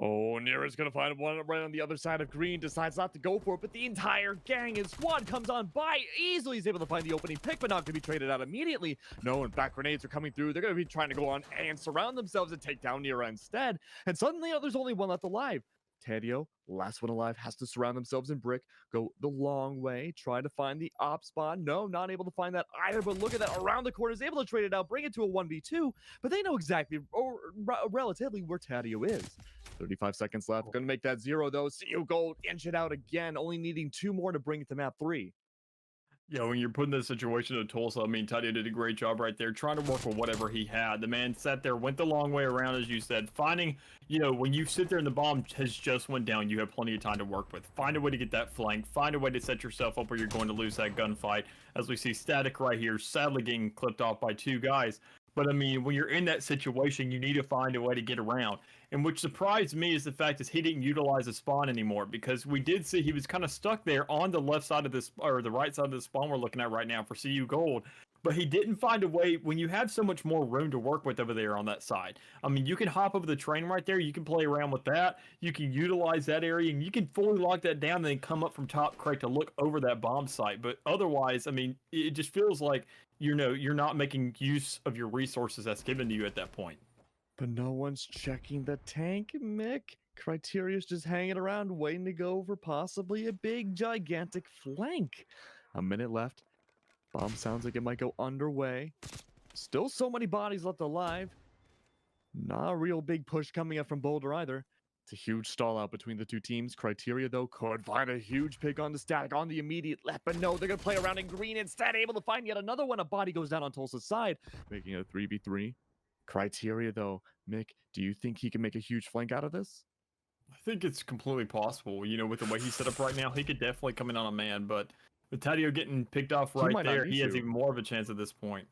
Oh, Nero's gonna find one right on the other side of green, decides not to go for it, but the entire gang and squad comes on by. Easily is able to find the opening pick, but not gonna be traded out immediately. No, and back grenades are coming through. They're gonna be trying to go on and surround themselves and take down Nero instead. And suddenly, there's only one left alive. Tadio, last one alive, has to surround themselves in brick, go the long way, try to find the op spawn. No, not able to find that either, but look at that, around the corner, is able to trade it out, bring it to a 1v2, but they know exactly, or relatively, where Tadio is. 35 seconds left, gonna make that 0 though. CU Gold inch it out again, only needing 2 more to bring it to map 3. Yeah, when you're put in this situation of Tulsa, I mean, Tadio did a great job right there, trying to work with whatever he had. The man sat there, went the long way around, as you said, finding, when you sit there and the bomb has just went down, you have plenty of time to work with. Find a way to get that flank, find a way to set yourself up where you're going to lose that gunfight, as we see Static right here, sadly getting clipped off by 2 guys. But I mean, when you're in that situation, you need to find a way to get around. And which surprised me is the fact is he didn't utilize a spawn anymore, because we did see he was kind of stuck there on the left side of this, or the right side of the spawn we're looking at right now for CU Gold. But he didn't find a way when you have so much more room to work with over there on that side. I mean, you can hop over the train right there. You can play around with that. You can utilize that area, and you can fully lock that down and then come up from top crate to look over that bomb site. But otherwise, I mean, it just feels like, you're not making use of your resources that's given to you at that point. But no one's checking the tank, Mick. Criteria's just hanging around, waiting to go for possibly a big, gigantic flank. A minute left. Bomb sounds like it might go underway. Still so many bodies left alive. Not a real big push coming up from Boulder either. It's a huge stall out between the two teams. Criteria, though, could find a huge pick on the Static on the immediate left, but no, they're going to play around in green instead, able to find yet another one. A body goes down on Tulsa's side, making it a 3v3. Criteria, though, Mick, do you think he can make a huge flank out of this? I think it's completely possible. With the way he's set up right now, he could definitely come in on a man, but with Tadio getting picked off right there, he has even more of a chance at this point.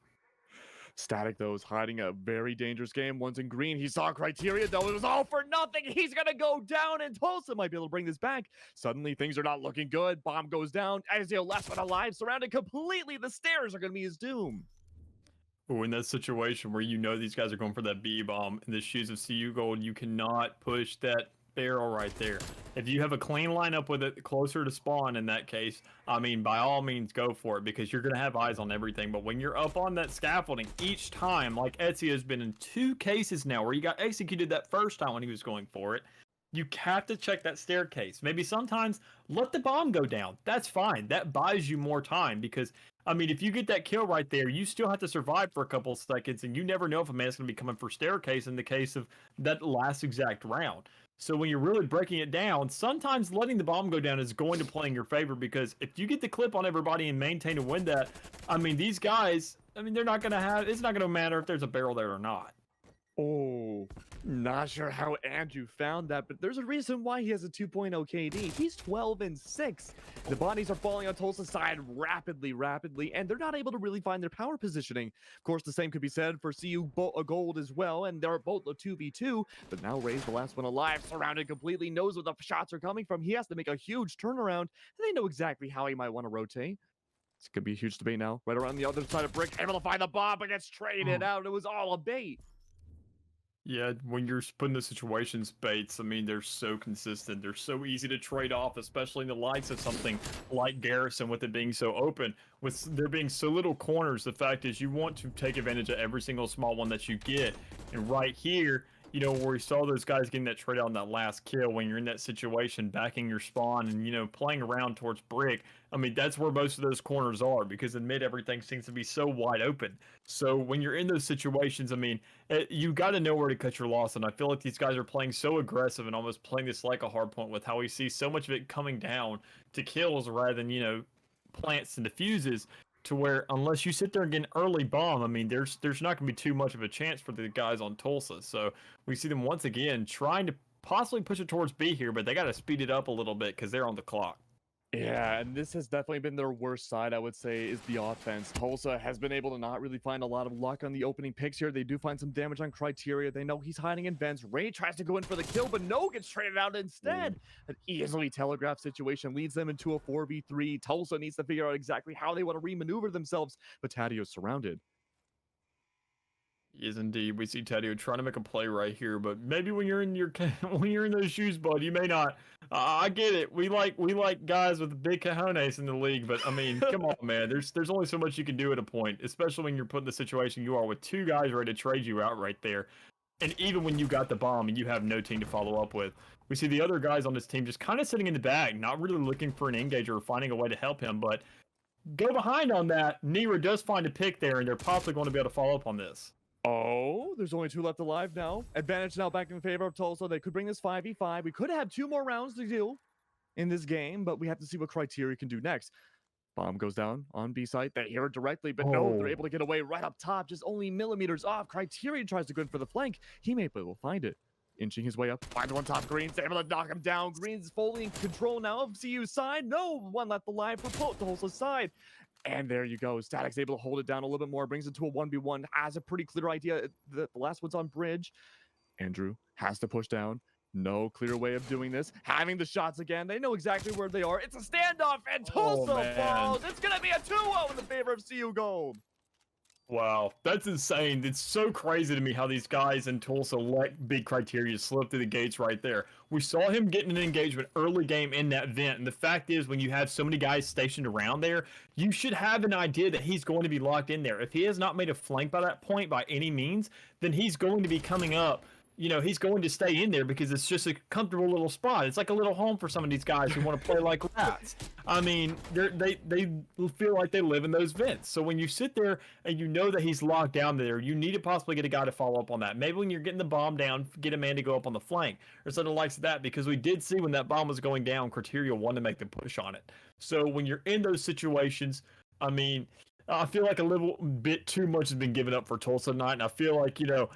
Static, though, is hiding a very dangerous game. One's in green. He saw Criteria, though. It was all for nothing. He's going to go down, and Tulsa might be able to bring this back. Suddenly, things are not looking good. Bomb goes down. Ezio, last one alive, surrounded completely. The stairs are going to be his doom. But in that situation where these guys are going for that B bomb in the shoes of CU Gold, you cannot push that barrel right there. If you have a clean lineup with it closer to spawn in that case, I mean, by all means go for it, because you're going to have eyes on everything. But when you're up on that scaffolding each time, like Ezio has been in 2 cases now where he got executed that first time when he was going for it, you have to check that staircase. Maybe sometimes let the bomb go down. That's fine. That buys you more time, because I mean, if you get that kill right there, you still have to survive for a couple of seconds, and you never know if a man's going to be coming for staircase in the case of that last exact round. So when you're really breaking it down, sometimes letting the bomb go down is going to play in your favor, because if you get the clip on everybody and maintain and win that, I mean, these guys, I mean, it's not going to matter if there's a barrel there or not. Oh, not sure how Andrew found that, but there's a reason why he has a 2.0 KD. He's 12-6. The bodies are falling on Tulsa's side rapidly, and they're not able to really find their power positioning. Of course, the same could be said for CU Gold as well, and they're both a 2v2, but now Ray's the last one alive, surrounded completely, knows where the shots are coming from. He has to make a huge turnaround, and they know exactly how he might want to rotate. This could be a huge debate now. Right around the other side of Brick, able to find the bomb, but gets traded out. It was all a bait. Yeah, when you're put in those situations, Bates, I mean, they're so consistent. They're so easy to trade off, especially in the likes of something like Garrison with it being so open. With there being so little corners, the fact is you want to take advantage of every single small one that you get. And right here, you know, where we saw those guys getting that trade out on that last kill, when you're in that situation, backing your spawn and, you know, playing around towards Brick, I mean, that's where most of those corners are because in mid, everything seems to be so wide open. So when you're in those situations, I mean, you got to know where to cut your loss. And I feel like these guys are playing so aggressive and almost playing this like a hard point with how we see so much of it coming down to kills rather than, you know, plants and diffuses to where unless you sit there and get an early bomb, I mean, there's not going to be too much of a chance for the guys on Tulsa. So we see them once again trying to possibly push it towards B here, but they got to speed it up a little bit because they're on the clock. Yeah, and this has definitely been their worst side, I would say, is the offense. Tulsa has been able to not really find a lot of luck on the opening picks here. They do find some damage on Criteria. They know he's hiding in vents. Ray tries to go in for the kill, but no, gets traded out instead. An easily telegraphed situation leads them into a 4v3. Tulsa needs to figure out exactly how they want to remaneuver themselves, but Tadio's surrounded. Yes, indeed. We see Tadio trying to make a play right here, but maybe when you're in your when you're in those shoes, bud, you may not. I get it. We like guys with big cojones in the league, but I mean, come on, man. There's only so much you can do at a point, especially when you're put in the situation you are with two guys ready to trade you out right there. And even when you got the bomb and you have no team to follow up with, we see the other guys on this team just kind of sitting in the back, not really looking for an engager or finding a way to help him. But go behind on that. Nira does find a pick there, and they're possibly going to be able to follow up on this. Oh, there's only two left alive now. Advantage now back in favor of Tulsa. They could bring this 5v5. We could have two more rounds to do in this game, but we have to see what Criteria can do next. Bomb goes down on B site. They hear it directly, but no, they're able to get away right up top, just only millimeters off. Criteria tries to go in for the flank. He may be able to find it. Inching his way up, finds one top. Green's able to knock him down. Green's fully in control now of CU's side. No, one left alive for Tulsa's side. And there you go. Static's able to hold it down a little bit more, brings it to a 1v1, has a pretty clear idea. The last one's on bridge. Andrew has to push down. No clear way of doing this. Having the shots again. They know exactly where they are. It's a standoff, and Tulsa falls. It's going to be a 2-0 in the favor of CU Gold. Wow, that's insane. It's so crazy to me how these guys in Tulsa let big Criteria slip through the gates right there. We saw him getting an engagement early game in that vent, and the fact is when you have so many guys stationed around there, you should have an idea that he's going to be locked in there. If he has not made a flank by that point by any means, then he's going to be coming up. You know, he's going to stay in there because it's just a comfortable little spot. It's like a little home for some of these guys who want to play like rats. I mean, they feel like they live in those vents. So when you sit there and you know that he's locked down there, you need to possibly get a guy to follow up on that. Maybe when you're getting the bomb down, get a man to go up on the flank or something like that, because we did see when that bomb was going down, Criteria wanted to make the push on it. So when you're in those situations, I mean, I feel like a little bit too much has been given up for Tulsa tonight, and I feel like, you know,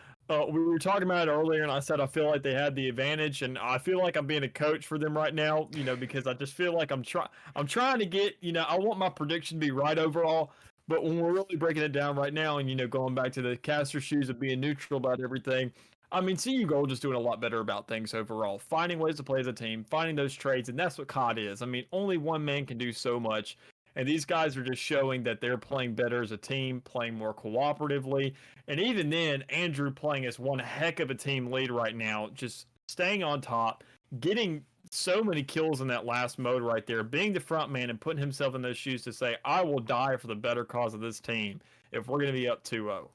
we were talking about it earlier, and I said I feel like they had the advantage, and I feel like I'm being a coach for them right now, you know, because I just feel like I'm trying to get, you know, I want my prediction to be right overall, but when we're really breaking it down right now, and you know, going back to the caster shoes of being neutral about everything, I mean, CU Gold just doing a lot better about things overall, finding ways to play as a team, finding those trades, and that's what COD is. I mean, only one man can do so much. And these guys are just showing that they're playing better as a team, playing more cooperatively. And even then, Andrew playing as one heck of a team lead right now, just staying on top, getting so many kills in that last mode right there, being the front man and putting himself in those shoes to say, I will die for the better cause of this team if we're going to be up 2-0.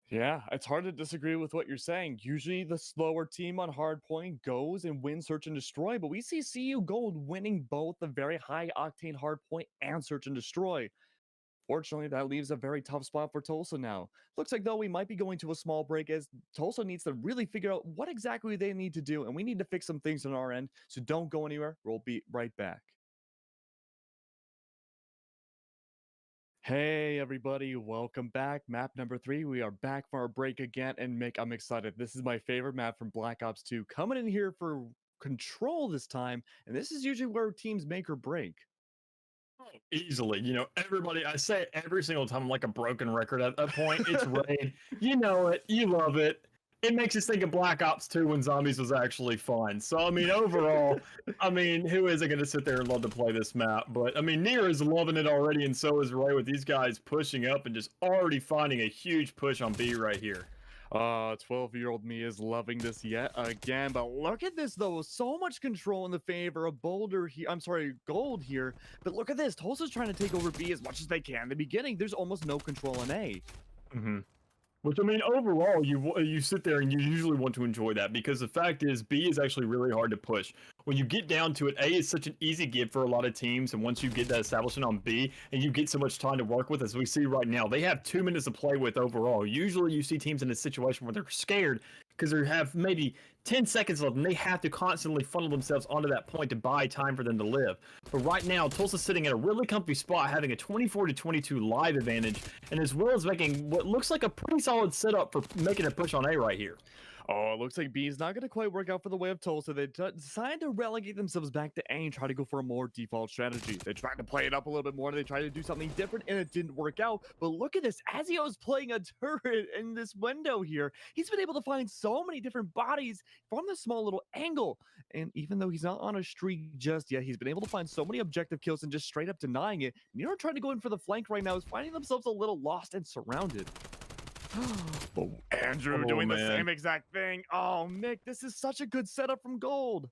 Yeah, it's hard to disagree with what you're saying. Usually the slower team on hardpoint goes and wins search and destroy, but we see CU Gold winning both the very high octane hardpoint and search and destroy. Fortunately, that leaves a very tough spot for Tulsa now. Looks like though we might be going to a small break as Tulsa needs to really figure out what exactly they need to do, and we need to fix some things on our end, so don't go anywhere. We'll be right back. Hey everybody, welcome back. Map number 3. We are back from our break again, and Mick, I'm excited. This is my favorite map from Black Ops 2. Coming in here for control this time, and this is usually where teams make or break. Oh, easily. Everybody, I say it every single time, I'm like a broken record at that point. It's raid. You know it. You love it. It makes us think of Black Ops 2 when zombies was actually fun. So, overall, who isn't going to sit there and love to play this map? But, Nier is loving it already, and so is Ray with these guys pushing up and just already finding a huge push on B right here. 12-year-old me is loving this yet again, but look at this though, so much control in the favor of Boulder here. I'm sorry, Gold here, but look at this. Tulsa's trying to take over B as much as they can in the beginning. There's almost no control in A. Mm-hmm. Which, overall, you sit there and you usually want to enjoy that because the fact is B is actually really hard to push. When you get down to it, A is such an easy give for a lot of teams, and once you get that establishment on B and you get so much time to work with, as we see right now, they have 2 minutes to play with overall. Usually you see teams in a situation where they're scared because they have maybe 10 seconds left and they have to constantly funnel themselves onto that point to buy time for them to live. But right now, Tulsa's sitting in a really comfy spot, having a 24-22 live advantage, and as well as making what looks like a pretty solid setup for making a push on A right here. Oh, it looks like B is not going to quite work out for the way of Tulsa. They decided to relegate themselves back to A and try to go for a more default strategy. They tried to play it up a little bit more. They tried to do something different, and it didn't work out. But look at this. Ezio is playing a turret in this window here. He's been able to find so many different bodies from this small little angle. And even though he's not on a streak just yet, he's been able to find so many objective kills and just straight up denying it. Nero trying to go in for the flank right now is finding themselves a little lost and surrounded. Oh, Andrew doing the same exact thing. Oh, Mick, this is such a good setup from Gold.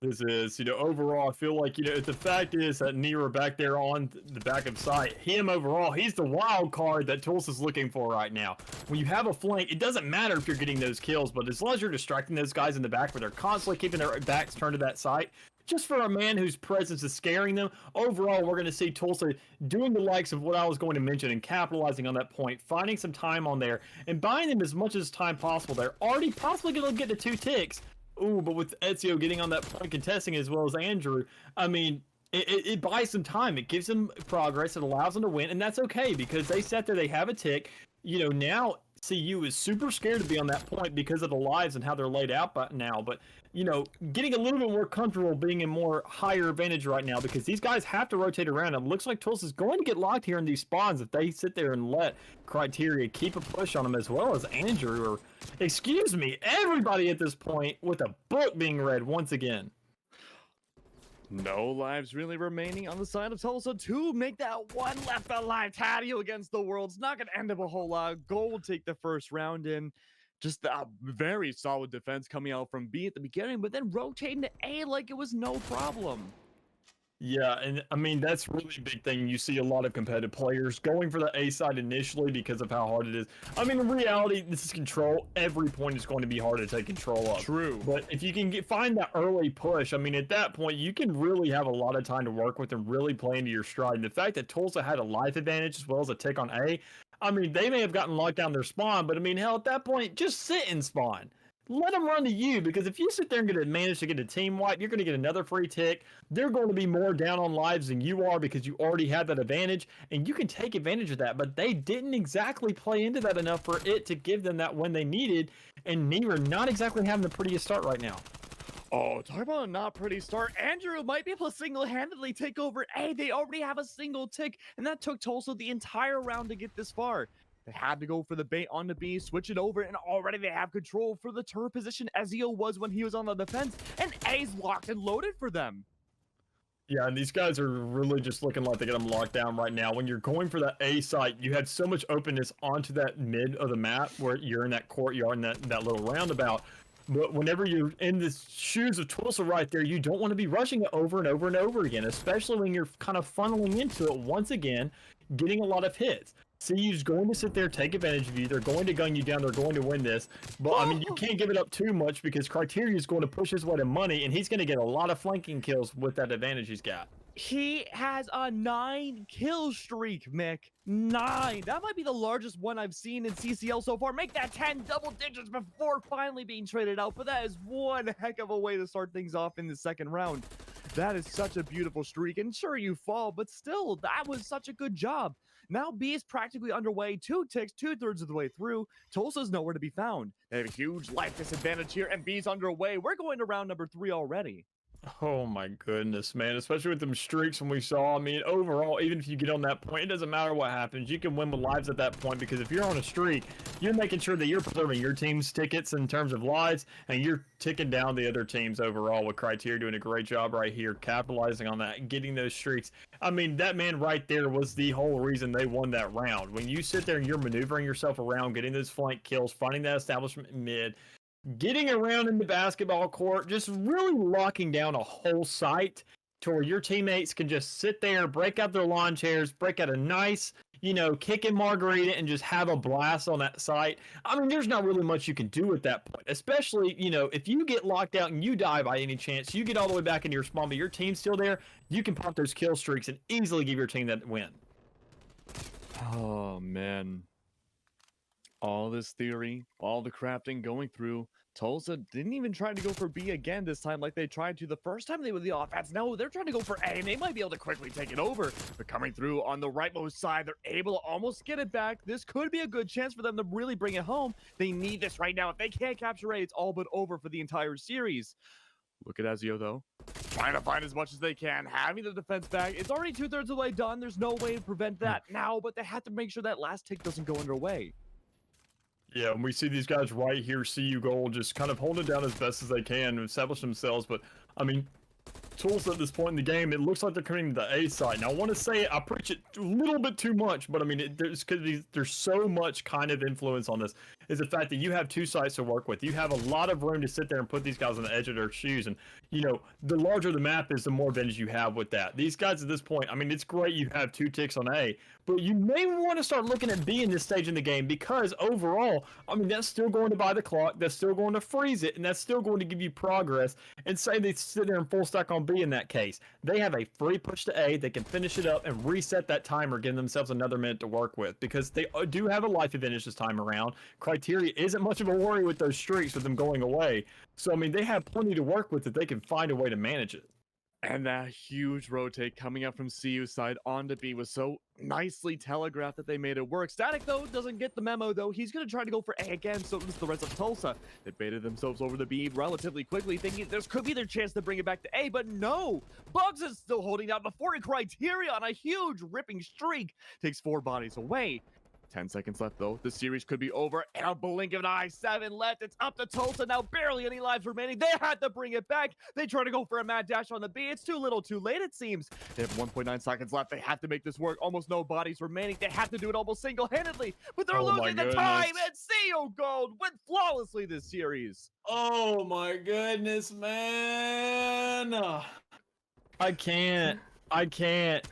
This is, overall, I feel like, the fact is that Nero back there on the back of sight, him overall, he's the wild card that Tulsa's looking for right now. When you have a flank, it doesn't matter if you're getting those kills, but as long as you're distracting those guys in the back where they're constantly keeping their backs turned to that site, just for a man whose presence is scaring them, overall, we're going to see Tulsa doing the likes of what I was going to mention and capitalizing on that point, finding some time on there, and buying them as much as time possible. They're already possibly going to get to 2 ticks. Ooh, but with Ezio getting on that point contesting as well as Andrew, it buys some time. It gives them progress. It allows them to win, and that's okay because they sat there, they have a tick. Now CU is super scared to be on that point because of the lives and how they're laid out now. But, getting a little bit more comfortable being in more higher advantage right now because these guys have to rotate around. It looks like Tulsa's going to get locked here in these spawns if they sit there and let Criteria keep a push on them as well as Andrew or, excuse me, everybody at this point with a book being read once again. No lives really remaining on the side of Tulsa to make that one left alive. Tadio against the world. It's not going to end up a whole lot. Gold take the first round in. Just a very solid defense coming out from B at the beginning, but then rotating to A like it was no problem. Yeah, and that's really a big thing. You see a lot of competitive players going for the A side initially because of how hard it is. In reality, this is control. Every point is going to be hard to take control of. True. But if you can find that early push, at that point, you can really have a lot of time to work with and really play into your stride. And the fact that Tulsa had a life advantage as well as a tick on A, they may have gotten locked down their spawn, but hell, at that point, just sit and spawn. Let them run to you, because if you sit there and manage to get a team wipe, you're going to get another free tick. They're going to be more down on lives than you are because you already have that advantage, and you can take advantage of that. But they didn't exactly play into that enough for it to give them that win they needed, and Nero not exactly having the prettiest start right now. Oh, talk about a not pretty start. Andrew might be able to single-handedly take over A. They already have a single tick, and that took Tulsa the entire round to get this far. They had to go for the bait on the B, switch it over, and already they have control for the turret position Ezio was when he was on the defense, and A's locked and loaded for them. Yeah, and these guys are really just looking like they get them locked down right now. When you're going for that A site, you had so much openness onto that mid of the map where you're in that courtyard and that little roundabout. But whenever you're in the shoes of Tulsa right there, you don't want to be rushing it over and over and over again, especially when you're kind of funneling into it once again, getting a lot of hits. CU's going to sit there, take advantage of you. They're going to gun you down. They're going to win this. But, you can't give it up too much because Criteria is going to push his way to money, and he's going to get a lot of flanking kills with that advantage he's got. He has a 9-kill streak, Mick. 9. That might be the largest one I've seen in CCL so far. Make that 10 double digits before finally being traded out. But that is one heck of a way to start things off in the second round. That is such a beautiful streak. And sure, you fall, but still, that was such a good job. Now B is practically underway, 2 ticks, 2/3 of the way through. Tulsa's nowhere to be found. They have a huge life disadvantage here, and B's underway. We're going to round number 3 already. Oh my goodness, man. Especially with them streaks when we saw. I mean, overall, even if you get on that point, it doesn't matter what happens. You can win with lives at that point because if you're on a streak, you're making sure that you're preserving your team's tickets in terms of lives, and you're ticking down the other teams overall with Criteria doing a great job right here, capitalizing on that, getting those streaks. I mean, that man right there was the whole reason they won that round. When you sit there and you're maneuvering yourself around, getting those flank kills, finding that establishment mid, getting around in the basketball court, just really locking down a whole site to where your teammates can just sit there, break out their lawn chairs, break out a nice, kick and margarita and just have a blast on that site. I mean, there's not really much you can do at that point, especially, if you get locked out and you die by any chance, you get all the way back into your spawn, but your team's still there, you can pop those kill streaks and easily give your team that win. Oh, man. All this theory, all the crafting going through. Tulsa didn't even try to go for B again this time like they tried to the first time they were the offense. No, they're trying to go for A, and they might be able to quickly take it over. But coming through on the rightmost side, they're able to almost get it back. This could be a good chance for them to really bring it home. They need this right now. If they can't capture A, it's all but over for the entire series. Look at Ezio, though. Trying to find as much as they can, having the defense back. It's already 2/3 of the way done. There's no way to prevent that now, but they have to make sure that last tick doesn't go underway. Yeah, and we see these guys right here, CU Gold, just kind of hold it down as best as they can and establish themselves. But, I mean, Tulsa at this point in the game, it looks like they're coming to the A side. Now, I want to say I preach it a little bit too much, but I mean, there's so much kind of influence on this, is the fact that you have 2 sides to work with. You have a lot of room to sit there and put these guys on the edge of their shoes. And, the larger the map is, the more advantage you have with that. These guys at this point, I mean, it's great you have 2 ticks on A, but you may want to start looking at B in this stage in the game because overall, I mean, that's still going to buy the clock, that's still going to freeze it, and that's still going to give you progress. And say they sit there and full stack on B in that case. They have a free push to A, they can finish it up and reset that timer, giving themselves another minute to work with because they do have a life advantage this time around. Criteria isn't much of a worry with those streaks with them going away. So, I mean, they have plenty to work with if they can find a way to manage it. And that huge rotate coming up from CU side onto B was so nicely telegraphed that they made it work. Static, though, doesn't get the memo, though. He's going to try to go for A again, so does the rest of Tulsa. They baited themselves over to B relatively quickly, thinking this could be their chance to bring it back to A, but no! Bugs is still holding out before Criteria on a huge ripping streak. Takes 4 bodies away. 10 seconds left, though. The series could be over. And a blink of an eye, 7 left. It's up to Tulsa now. Barely any lives remaining. They had to bring it back. They try to go for a mad dash on the B. It's too little, too late, it seems. They have 1.9 seconds left. They have to make this work. Almost no bodies remaining. They have to do it almost single-handedly. But they're losing the time. And CO Gold went flawlessly this series. Oh my goodness, man. I can't.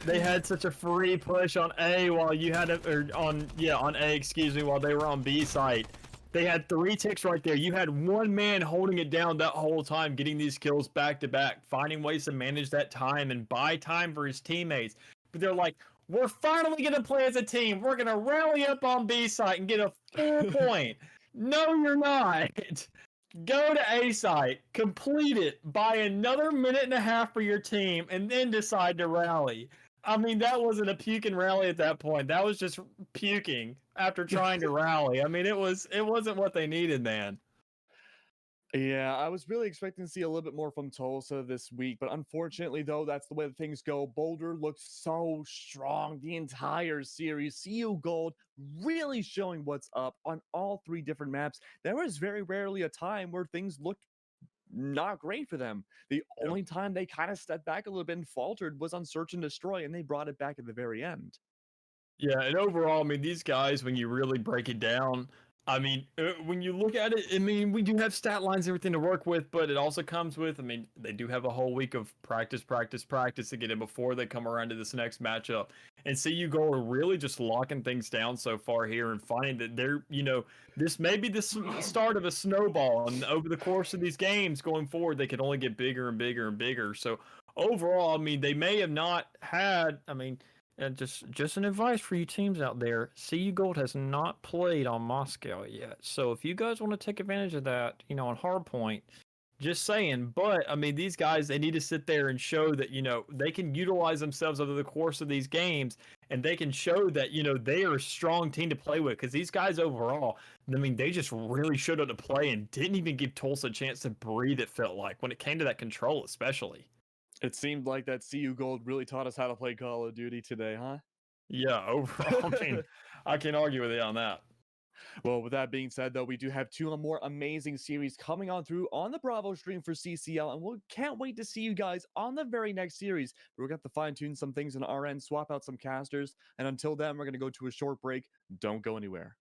They had such a free push on A while you had on A, excuse me, while they were on B site. They had 3 ticks right there. You had 1 man holding it down that whole time, getting these kills back to back, finding ways to manage that time and buy time for his teammates. But they're like, we're finally going to play as a team. We're going to rally up on B site and get a full point. No, you're not. Go to A site, complete it, buy another minute and a half for your team, and then decide to rally. I mean, that wasn't a puking rally at that point. That was just puking after trying to rally. I mean, it wasn't what they needed, man. Yeah, I was really expecting to see a little bit more from Tulsa this week, but unfortunately, though, that's the way that things go. Boulder looked so strong the entire series. CU Gold really showing what's up on all 3 different maps. There was very rarely a time where things looked not great for them. The only time they kind of stepped back a little bit and faltered was on Search and Destroy, and they brought it back at the very end. Yeah, and overall, I mean, these guys, when you really break it down, I mean, when you look at it, I mean, we do have stat lines and everything to work with, but it also comes with, I mean, they do have a whole week of practice to get in before they come around to this next matchup. And CU Gold are really just locking things down so far here and finding that they're, this may be the start of a snowball. And over the course of these games going forward, they can only get bigger and bigger and bigger. So overall, I mean, they may have not had, I mean, and just an advice for you teams out there, CU Gold has not played on Moscow yet. So if you guys want to take advantage of that, on Hardpoint, just saying. But, I mean, these guys, they need to sit there and show that, they can utilize themselves over the course of these games and they can show that, they are a strong team to play with. Because these guys overall, I mean, they just really showed up to play and didn't even give Tulsa a chance to breathe, it felt like, when it came to that control, especially. It seemed like that CU Gold really taught us how to play Call of Duty today, huh? Yeah, overall, I mean, I can't argue with you on that. Well, with that being said, though, we do have two more amazing series coming on through on the Bravo stream for CCL, and we can't wait to see you guys on the very next series. We're going to have to fine tune some things on our end, swap out some casters, and until then, we're going to go to a short break. Don't go anywhere.